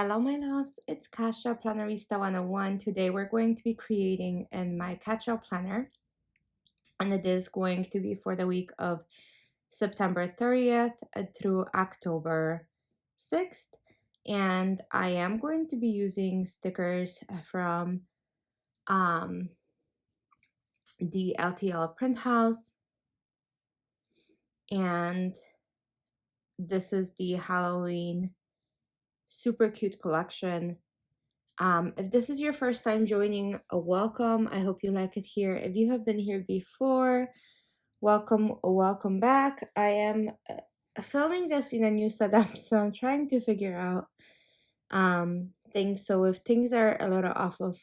Hello, my loves. It's Kasha Plannerista 101. Today we're going to be creating in my catch-up planner, and it is going to be for the week of September 30th through October 6th. And I am going to be using stickers from um, the LTL Print House. And this is the Halloween super cute collection. If this is your first time joining, welcome. I hope you like it here. If you have been here before, welcome back. I am filming this in a new setup, so I'm trying to figure out things. So if things are a little off of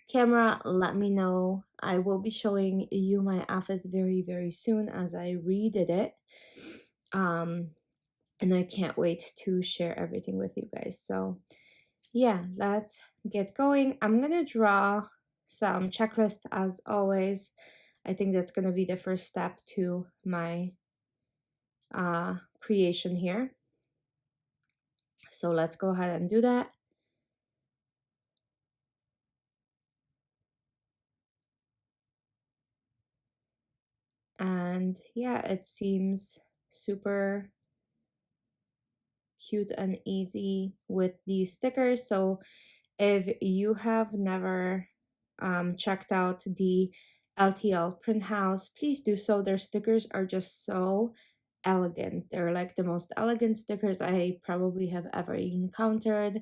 camera, let me know. I will be showing you my office very soon as I redid it. And I can't wait to share everything with you guys. So yeah, let's get going. I'm gonna draw some checklists as always. I think that's gonna be the first step to my creation here. So let's go ahead and do that. And yeah, it seems super cute and easy with these stickers. So if you have never checked out the LTL Print House, please do so. Their stickers are just so elegant. They're like the most elegant stickers I probably have ever encountered.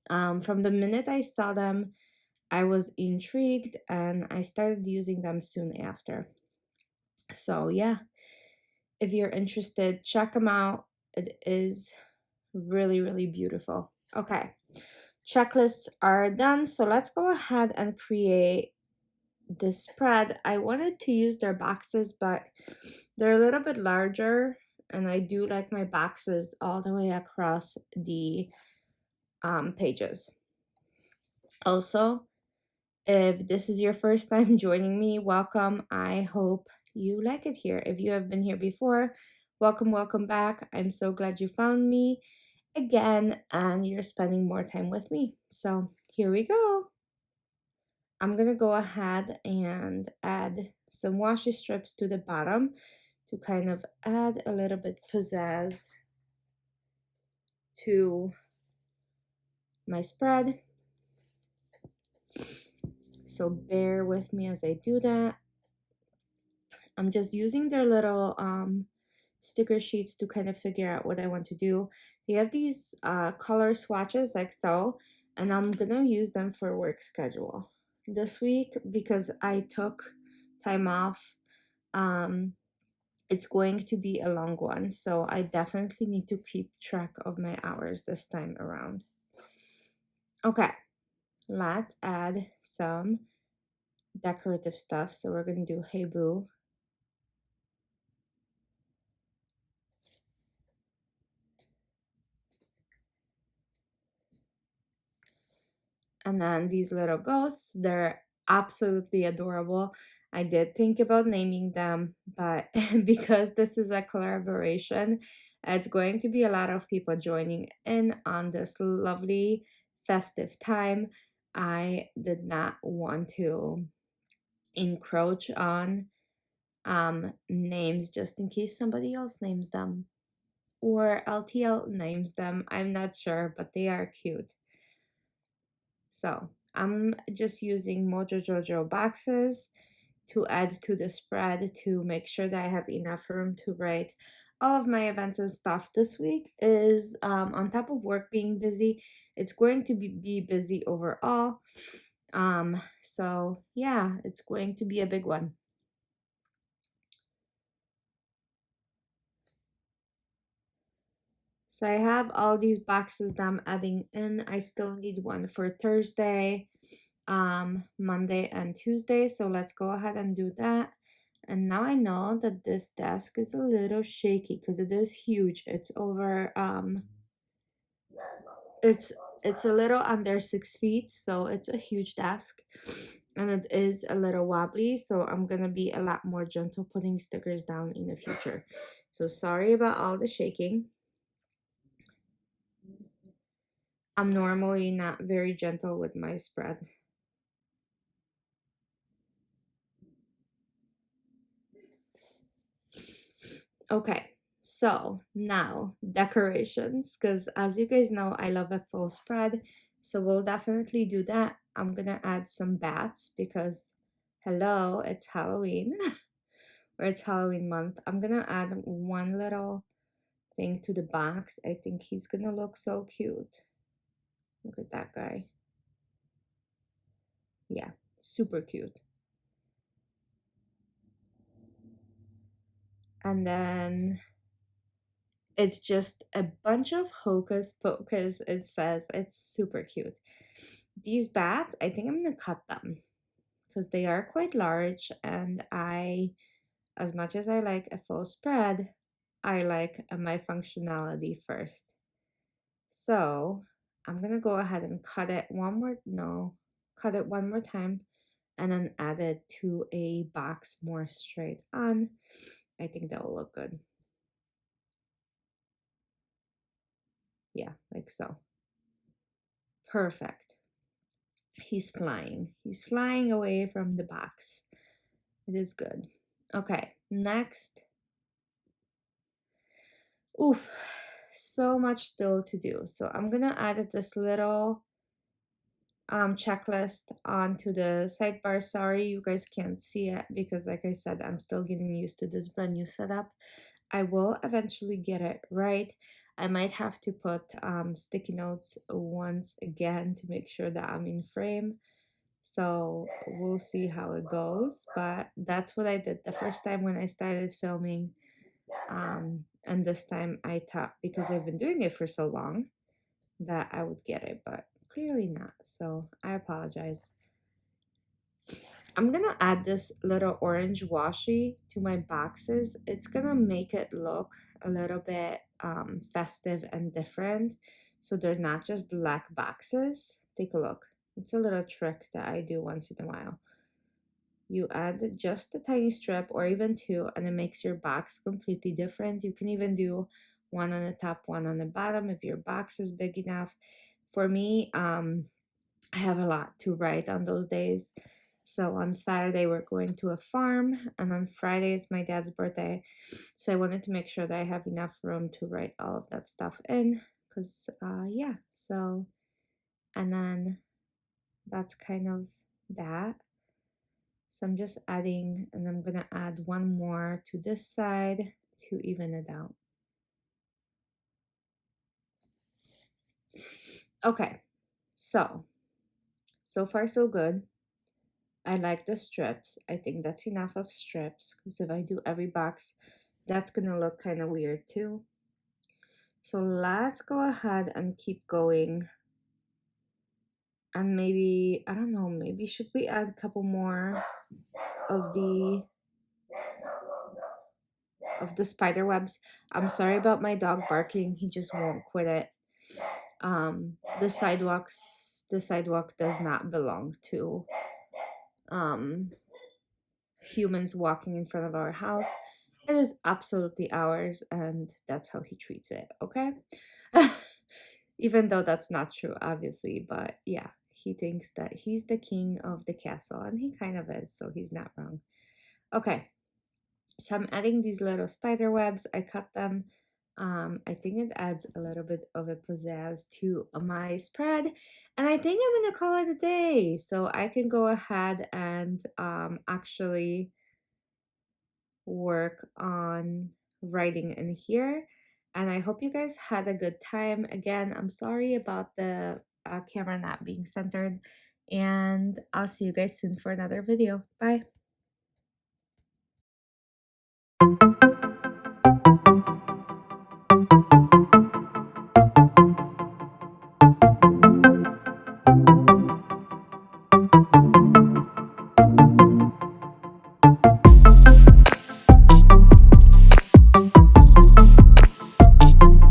From the minute I saw them, I was intrigued and I started using them soon after. So yeah, if you're interested, check them out. It is really beautiful. Okay, checklists are done. So let's go ahead and create this spread. I wanted to use their boxes, but they're a little bit larger, and I do like my boxes all the way across the pages. Also, if this is your first time joining me, welcome. I hope you like it here. If you have been here before, welcome back. I'm so glad you found me again and you're spending more time with me. So here we go. I'm gonna go ahead and add some washi strips to the bottom to kind of add a little bit pizzazz to my spread. So bear with me as I do that. I'm just using their little sticker sheets to kind of figure out what I want to do. They have these color swatches like so, and I'm gonna use them for work schedule this week because I took time off. It's going to be a long one, so I definitely need to keep track of my hours this time around. Okay, let's add some decorative stuff. So we're gonna do Hey Boo. And then these little ghosts, they're absolutely adorable. I did think about naming them, but because this is a collaboration, it's going to be a lot of people joining in on this lovely festive time. I did not want to encroach on names just in case somebody else names them or LTL names them. I'm not sure, but they are cute. So I'm just using Mojo Jojo boxes to add to the spread to make sure that I have enough room to write all of my events and stuff. This week is on top of work being busy, it's going to be busy overall. So yeah, it's going to be a big one. So I have all these boxes that I'm adding in. I still need one for Thursday, Monday, and Tuesday. So let's go ahead and do that. And now I know that this desk is a little shaky because it is huge. It's over, it's a little under 6 feet, so it's a huge desk. And it is a little wobbly, so I'm gonna be a lot more gentle putting stickers down in the future. So sorry about all the shaking. I'm normally not very gentle with my spread. Okay, so now decorations, because as you guys know, I love a full spread. So we'll definitely do that. I'm gonna add some bats because, hello, it's Halloween or it's Halloween month. I'm gonna add one little thing to the box. I think he's gonna look so cute. Look at that guy. Yeah, super cute. And then it's just a bunch of hocus pocus. It says it's super cute. These bats, I think I'm gonna cut them because they are quite large, and as much as I like a full spread, I like my functionality first. So I'm gonna go ahead and cut it cut it one more time and then add it to a box more straight on. I think that will look good. Yeah, like so. Perfect. He's flying. He's flying away from the box. It is good. Okay, next. Oof, so much still to do. So I'm gonna add this little checklist onto the sidebar. Sorry, you guys can't see it because, like I said, I'm still getting used to this brand new setup. I will eventually get it right. I might have to put sticky notes once again to make sure that I'm in frame. So we'll see how it goes. But that's what I did the first time when I started filming. And this time I thought, because I've been doing it for so long, that I would get it, but clearly not. So I apologize. I'm gonna add this little orange washi to my boxes. It's gonna make it look a little bit festive and different. So they're not just black boxes. Take a look. It's a little trick that I do once in a while. You add just a tiny strip or even two, and it makes your box completely different. You can even do one on the top, one on the bottom if your box is big enough. For me, I have a lot to write on those days. So on Saturday, we're going to a farm, and on Friday, it's my dad's birthday. So I wanted to make sure that I have enough room to write all of that stuff in. Because, yeah, so, and then that's kind of that. So I'm just adding, and I'm gonna add one more to this side to even it out. Okay, so far so good. I like the strips. I think that's enough of strips because if I do every box, that's gonna look kind of weird too. So let's go ahead and keep going. And maybe, I don't know, maybe should we add a couple more of the spider webs? I'm sorry about my dog barking. He just won't quit it. The sidewalk does not belong to humans walking in front of our house. It is absolutely ours, and that's how he treats it, okay? Even though that's not true, obviously, but yeah, he thinks that he's the king of the castle, and he kind of is, so he's not wrong. Okay, so I'm adding these little spider webs. I cut them. I think it adds a little bit of a pizzazz to my spread, and I think I'm gonna call it a day. So I can go ahead and actually work on writing in here. And I hope you guys had a good time. Again, I'm sorry about the camera not being centered, and I'll see you guys soon for another video. Bye.